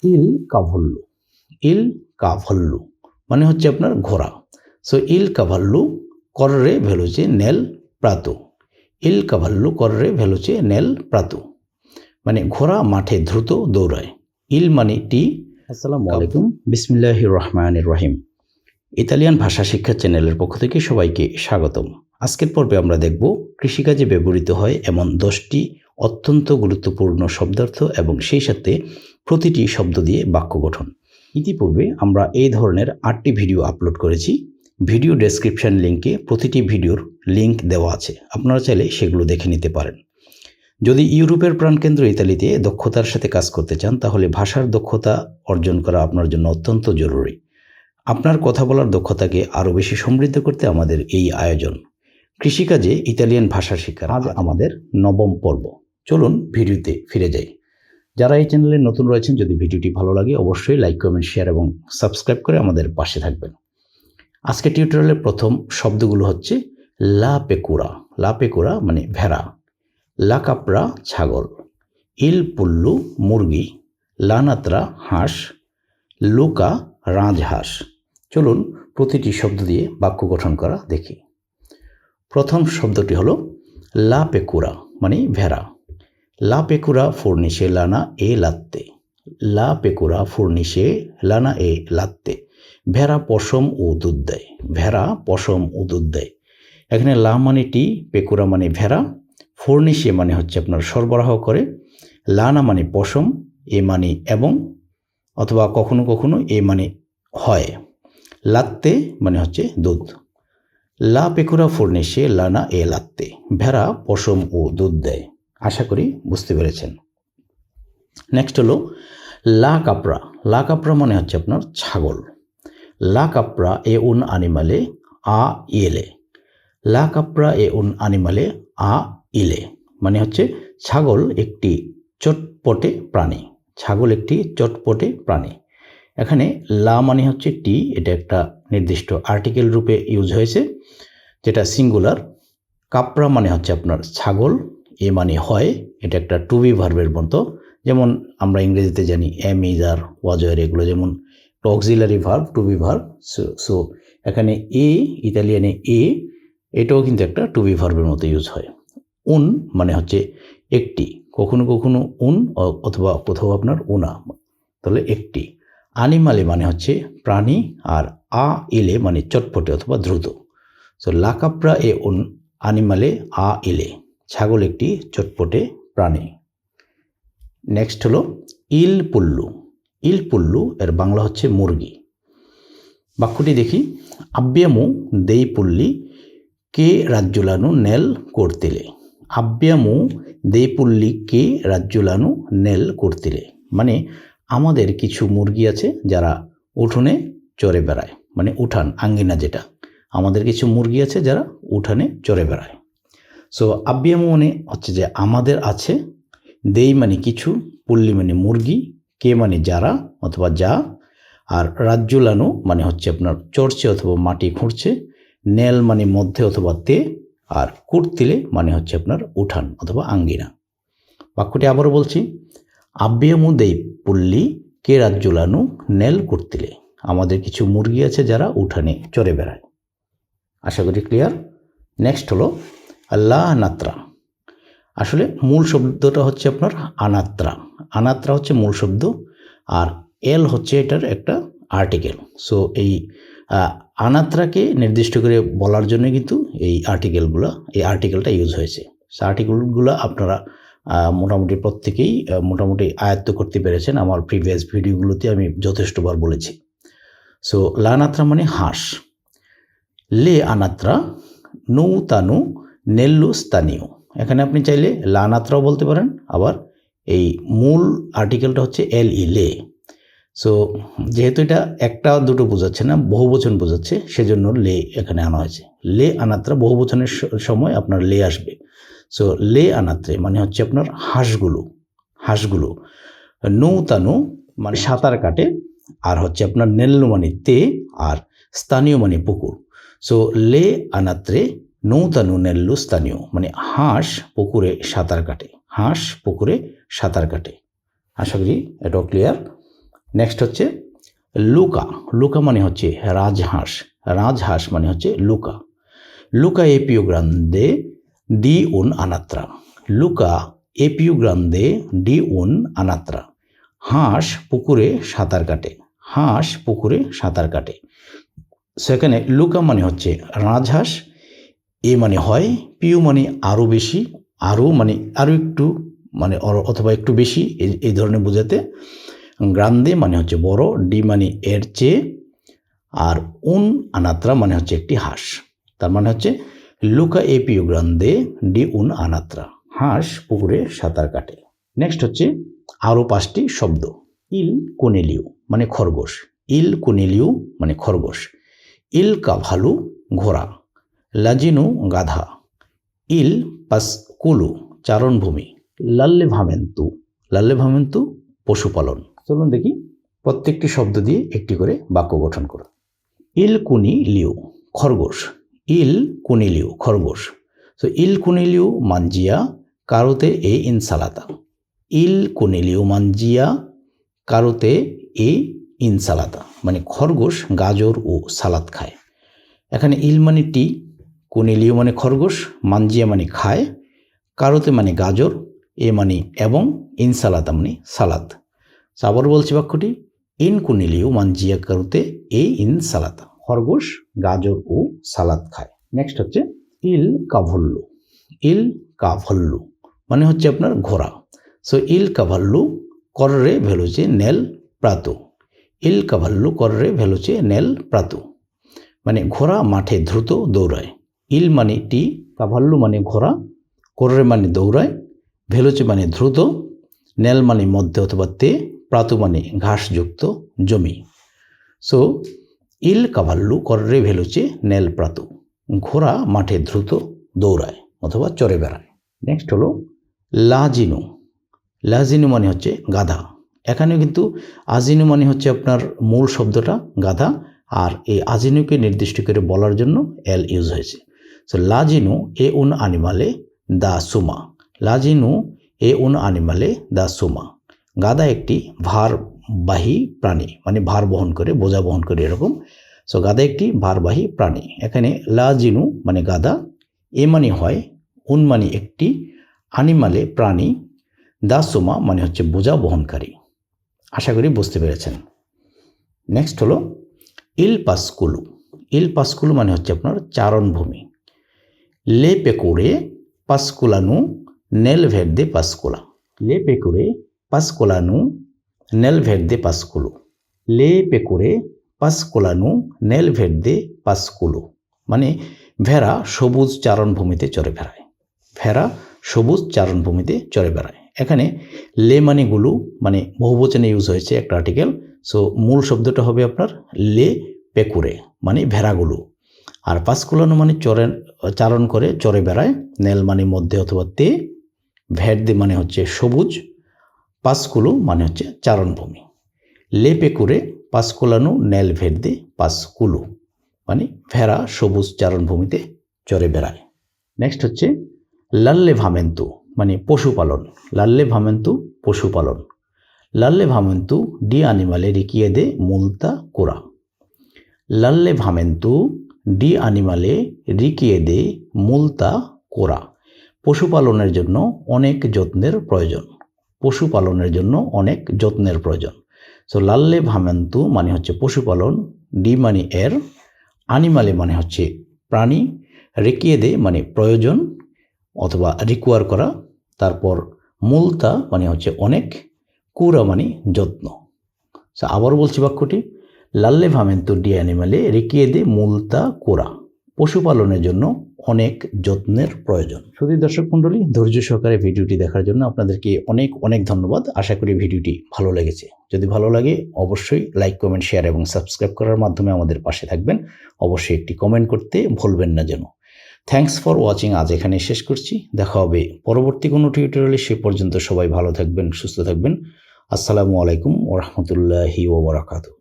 ইল কাভল্লু। ইল কাভল্লু মানে হচ্ছে আপনার ঘোড়া। সো ইল কাভাল্লু কররে ভেলোচে নেল প্রাতু। ইল কাভাল্লু কররে ভেলোচে নেল প্রাতু মানে ঘোড়া মাঠে দ্রুত দৌড়ায়। ইল মানে টি। আসসালামু আলাইকুম, বিসমিল্লাহির রহমানির রহিম। ইতালিয়ান ভাষা শিক্ষা চ্যানেলের পক্ষ থেকে সবাইকে স্বাগতম। আজকের পর্বে আমরা দেখব কৃষিকাজে ব্যবহৃত হয় এমন 10টি অত্যন্ত গুরুত্বপূর্ণ শব্দার্থ এবং সেই সাথে প্রতিটি শব্দ দিয়ে বাক্য গঠন। ইতিপূর্বে আমরা এই ধরনের 8টি ভিডিও আপলোড করেছি। ভিডিও ডেসক্রিপশন লিঙ্কে প্রতিটি ভিডিওর লিঙ্ক দেওয়া আছে, আপনারা চাইলে সেগুলো দেখে নিতে পারেন। যদি ইউরোপের প্রাণকেন্দ্র ইতালিতে দক্ষতার সাথে কাজ করতে চান তাহলে ভাষার দক্ষতা অর্জন করা আপনার জন্য অত্যন্ত জরুরি। আপনার কথা বলার দক্ষতাকে আরও বেশি সমৃদ্ধ করতে আমাদের এই আয়োজন। কৃষিকাজে ইতালিয়ান ভাষা শিক্ষার আজ আমাদের 9ম পর্ব। চলুন ভিডিওতে ফিরে যাই। যারা এই চ্যানেলে নতুন রয়েছেন, যদি ভিডিওটি ভালো লাগে অবশ্যই লাইক, কমেন্ট, শেয়ার এবং সাবস্ক্রাইব করে আমাদের পাশে থাকবেন। আজকে টিউটোরিয়ালের প্রথম শব্দগুলো হচ্ছে লা পেকুরা। লা পেকুরা মানে ভেড়া, লা কাপড়া ছাগল, ইল পুল্লু মুরগি, লানাত্রা হাঁস, লুকা রাজহাঁস। চলুন প্রতিটি শব্দ দিয়ে বাক্য গঠন করা দেখি। প্রথম শব্দটি হলো লা পেকুরা মানে ভেড়া। লা পেকুরা fornisce lana e latte। লা পেকুরা fornisce lana e latte। ভেড়া পশম ও দুধ দেয়। ভেড়া পশম ও দুধ দেয়। এখানে লা মানে টি, পেকুরা মানে ভেড়া, fornisce মানে হচ্ছে আপনার সরবরাহ করে, লানা মানে পশম, এ মানে এবং অথবা কখনো কখনো এ মানে হয়, লাত্তে মানে হচ্ছে দুধ। লা পেকুরা fornisce lana e latte। ভেড়া পশম ও দুধ দেয়। আশা করি বুঝতে পেরেছেন। নেক্সট হলো লা কাপড়া। লা কাপড়া মানে হচ্ছে আপনার ছাগল। লা কাপড়া এ উন আনিমালে আ ইলে। লা কাপড়া এ উন আনিমালে আ ইলে মানে হচ্ছে ছাগল একটি চটপটে প্রাণী। ছাগল একটি চটপটে প্রাণী। এখানে লা মানে হচ্ছে টি, এটা একটা নির্দিষ্ট আর্টিকেল রূপে ইউজ হয়েছে যেটা সিঙ্গুলার। কাপড়া মানে হচ্ছে আপনার ছাগল, এ মানে হয়, এটা একটা টু বি ভার্বের মতো। যেমন আমরা ইংরেজিতে জানি am, is, are, was, were, এগুলো যেমন auxiliary verb, to be verb. So এখানে এ, ইতালিয়ানে এ, এটাও কিন্তু একটা টু বি ভার্বের মতো ইউজ হয়। উন মানে হচ্ছে একটি, কখনো কখনো উন অথবা কোথাও আপনার উনা, তাহলে একটি। আনিমালে মানে হচ্ছে প্রাণী, আর আ ইলে মানে চটপটে অথবা দ্রুত। সো লা কাপড়া এ উন আনিমালে আ ইলে, ছাগল একটি চটপটে প্রাণী। নেক্সট হলো ইল পুল্লু। ইল পুল্লু এর বাংলা হচ্ছে মুরগি। বাক্যটি দেখি। আব্বিয়ামু দেই পুল্লি কে রাজ্যুলানু নেল করতিলে। আব্বিয়ামু দেই পুল্লি কে রাজ্যুলানু নেল করতিলে মানে আমাদের কিছু মুরগি আছে যারা উঠোনে চড়ে বেড়ায়, মানে উঠান, আঙ্গিনা যেটা। আমাদের কিছু মুরগি আছে যারা উঠানে চড়ে বেড়ায়। সো আব্বিয়ামু মানে হচ্ছে যে আমাদের আছে, দেই মানে কিছু, পুল্লি মানে মুরগি, কে মানে যারা অথবা যা, আর রাজ্যুলানু মানে হচ্ছে আপনার চড়ছে অথবা মাটি খুঁড়ছে, নেল মানে মধ্যে অথবা তে, আর কুর্তিলে মানে হচ্ছে আপনার উঠান অথবা আঙ্গিনা। বাক্যটি আবারও বলছি। আব্বিয়ামু দেই পুল্লি কে রাজ্যুলানু নেল কুর্তিলে, আমাদের কিছু মুরগি আছে যারা উঠানে চড়ে বেড়ায়। আশা করি ক্লিয়ার। নেক্সট হলো লা নাত্রা। আসলে মূল শব্দটা হচ্ছে আপনার আনাত্রা। আনাত্রা হচ্ছে মূল শব্দ, আর এল হচ্ছে এটার একটা আর্টিকেল। সো এই আনাত্রাকে নির্দিষ্ট করে বলার জন্য কিন্তু এই আর্টিকেলটা ইউজ হয়েছে। সো আর্টিকেলগুলো আপনারা মোটামুটি প্রত্যেকেই মোটামুটি আয়ত্ত করতে পেরেছেন। আমার প্রিভিয়াস ভিডিওগুলোতে আমি যথেষ্টবার বলেছি। সো লা নাত্রা মানে হাঁস। লে আনাত্রা নৌ তানু নেল্লু স্থানীয়। এখানে আপনি চাইলে লানাত্রাও বলতে পারেন, আবার এই মূল আর্টিকেলটা হচ্ছে এল ই, লে। সো যেহেতু এটা একটা দুটো বোঝাচ্ছে না, বহুবচন বোঝাচ্ছে, সেজন্য লে এখানে আনা হয়েছে। লে আনাত্রা বহুবচনের সময় আপনার লে আসবে। সো লে আনাত্রে মানে হচ্ছে আপনার হাঁসগুলো। নৌতানু মানে সাঁতার কাটে, আর হচ্ছে আপনার নেল্লু মানে তে, আর স্থানীয় মানে পুকুর। সো লে আনাত্রে নৌতানু নেল্লু স্থানীয় মানে হাঁস পুকুরে সাঁতার কাটে। হাঁস পুকুরে সাঁতার কাটে। আশা করি এটাও ক্লিয়ার। নেক্সট হচ্ছে লুকা। লুকা মানে হচ্ছে রাজহাঁস। রাজহাঁস মানে হচ্ছে লুকা। লুকা এ পিউ গ্রান্দে ডি উন আনাত্রা। লুকা এ পিউ গ্রান্দে ডি উন আনাত্রা। হাঁস পুকুরে সাঁতার কাটে। হাঁস পুকুরে সাঁতার কাটে। সেখানে লুকা মানে হচ্ছে রাজহাঁস, এ মানে হয়, পিউ মানে আরও বেশি, আরও মানে আরও একটু মানে অথবা একটু বেশি এই ধরনের বোঝাতে। গ্রান্দে মানে হচ্ছে বড়, ডি মানে এর চেয়ে, আর উন আনাত্রা মানে হচ্ছে একটি হাঁস। তার মানে হচ্ছে লুকা এ পিউ গ্রান্দে ডি উন আনাত্রা। হাঁস পুকুরে সাঁতার কাটে। নেক্সট হচ্ছে আরও 5টি শব্দ। ইল কোনেলিউ মানে খরগোশ। ইল কোনেলিউ মানে খরগোশ। ইল কাভালু ঘোড়া। লাজিনু গাধা। ইল পাসকুলু চারণভূমি। লাল্লে ভামেন্তু। লাল্লে ভামেন্তু পশুপালন। চলুন দেখি প্রত্যেকটি শব্দ দিয়ে একটি করে বাক্য গঠন করুন। ইল কুনি লিউ খরগোশ। ইল কুনি লিউ খরগোশ। সো ইল কুনি লিউ মানজিয়া কারোতে এ ইনসালাতা। ইল কুনি লিউ মানজিয়া কারোতে এ ইনসালাতা মানে খরগোশ গাজর ও সালাদ খায়। এখানে ইল মানে টি, কুনিলিও মানে খরগোশ, মানজিয়া মানে খায়, কারোতে মানে গাজর, এ মানে এবং, ইনসালাতা মানে সালাদ। আবার বলছি বাক্যটি, ইন কুনিলিও মানজিয়া কারোতে এ ইনসালাতা। খরগোশ গাজর ও সালাদ খায়। নেক্সট হচ্ছে ইল কাভল্লু। ইল কাভল্লু মানে হচ্ছে আপনার ঘোড়া। সো ইল কাভাল্লু কররে ভেলোচে নেল প্রাতু। ইল কাভাল্লু কররে ভেলোচে নেল প্রাতু মানে ঘোড়া মাঠে দ্রুত দৌড়ায়। ইল মানে টি, কাভাল্লু মানে ঘোড়া, কররে মানে দৌড়ায়, ভেলোচে মানে দ্রুত, নেল মানে মধ্যে অথবা তে, প্রাতু মানে ঘাসযুক্ত জমি। সো ইল কাভাল্লু কররে ভেলোচে নেল প্রাতু ঘোড়া মাঠে দ্রুত দৌড়ায় অথবা চড়ে বেড়ায়। নেক্সট হলো লাজিনু। লাজিনু মানে হচ্ছে গাধা। এখানেও কিন্তু আজিনু মানে হচ্ছে আপনার মূল শব্দটা গাধা, আর এই আজিনুকে নির্দিষ্ট করে বলার জন্য এল ইউজ হয়েছে। সো লাজিনু এ উন আনিমালে দা সুমা। লাজিনু এ উন আনিমালে দা সুমা গাধা একটি ভারবাহী প্রাণী মানে ভার বহন করে, বোঝা বহন করে এরকম। সো গাধা একটি ভারবাহী প্রাণী। এখানে লাজিনু মানে গাধা, এ মানে হয়, উন মানে একটি, আনিমালে প্রাণী, দা সুমা মানে হচ্ছে বোঝা বহনকারী। আশা করি বুঝতে পেরেছেন। নেক্সট হলো ইল পাসকুলু। ইল পাসকুলু মানে হচ্ছে আপনার চারণভূমি। লে পেকুরে পাসকুলানু নেল ভের্দে পাসকুলা। লে পেকুরে পাসকুলানু নেল ভের্দে পাসকুলু। লে পেকুরে পাসকুলানু নেল ভের্দে পাসকুলু মানে ভেড়া সবুজ চারণভূমিতে চড়ে বেড়ায়। ভেড়া সবুজ চারণভূমিতে চড়ে বেড়ায়। এখানে লে মানে গুলু মানে বহুবচনে ইউজ হয়েছে একটা আর্টিকেল। সো মূল শব্দটা হবে আপনার লে পেকুরে মানে ভেড়াগুলো, আর পাসকুলানো মানে চারণ করে চড়ে বেড়ায়, নেল মানে মধ্যে অথবা তে, ভের্দে মানে হচ্ছে সবুজ, পাসকুলু মানে হচ্ছে চারণভূমি। লে পেকুরে পাসকুলানো নেল ভের্দে পাসকুলু মানে ভেড়া সবুজ চারণভূমিতে চড়ে বেড়ায়। নেক্সট হচ্ছে লাল্লে ভামেন্তু মানে পশুপালন। লাল্লে ভামেন্তু পশুপালন। লাল্লে ভামেন্তু ডি আনিমালে রিকিয়েদে মুলতা কোরা। লাল্লে ভামেন্তু ডি আনিমালে রিকিয়েদে মুলতা কোরা পশুপালনের জন্য অনেক যত্নের প্রয়োজন। পশুপালনের জন্য অনেক যত্নের প্রয়োজন। সো লাল্লে ভামেন্তু মানে হচ্ছে পশুপালন, ডি মানে এর, আনিমালে মানে হচ্ছে প্রাণী, রিকিয়েদে মানে প্রয়োজন অথবা রিকোয়ার করা, তারপর মুলতা মানে হচ্ছে অনেক, কুরা মানে যত্ন। আবার বলছি বাক্যটি, লাল্লে ভামেন্তু ডি অ্যানিমালে রিকিয়েদে মুলতা কোরা পশুপালনের জন্য অনেক যত্নের প্রয়োজন। শুধু দর্শক মণ্ডলী, ধৈর্য সহকারে ভিডিওটি দেখার জন্য আপনাদেরকে অনেক অনেক ধন্যবাদ। আশা করি ভিডিওটি ভালো লেগেছে। যদি ভালো লাগে অবশ্যই লাইক, কমেন্ট, শেয়ার এবং সাবস্ক্রাইব করার মাধ্যমে আমাদের পাশে থাকবেন। অবশ্যই একটি কমেন্ট করতে ভুলবেন না যেন। Thanks for watching. আজ এখানে শেষ করছি। দেখা হবে পরবর্তী কোনো টিউটোরিয়ালে। সে পর্যন্ত সবাই ভালো থাকবেন, সুস্থ থাকবেন। আসসালামু আলাইকুম ওয়া রাহমাতুল্লাহি ওয়া বারাকাতুহু।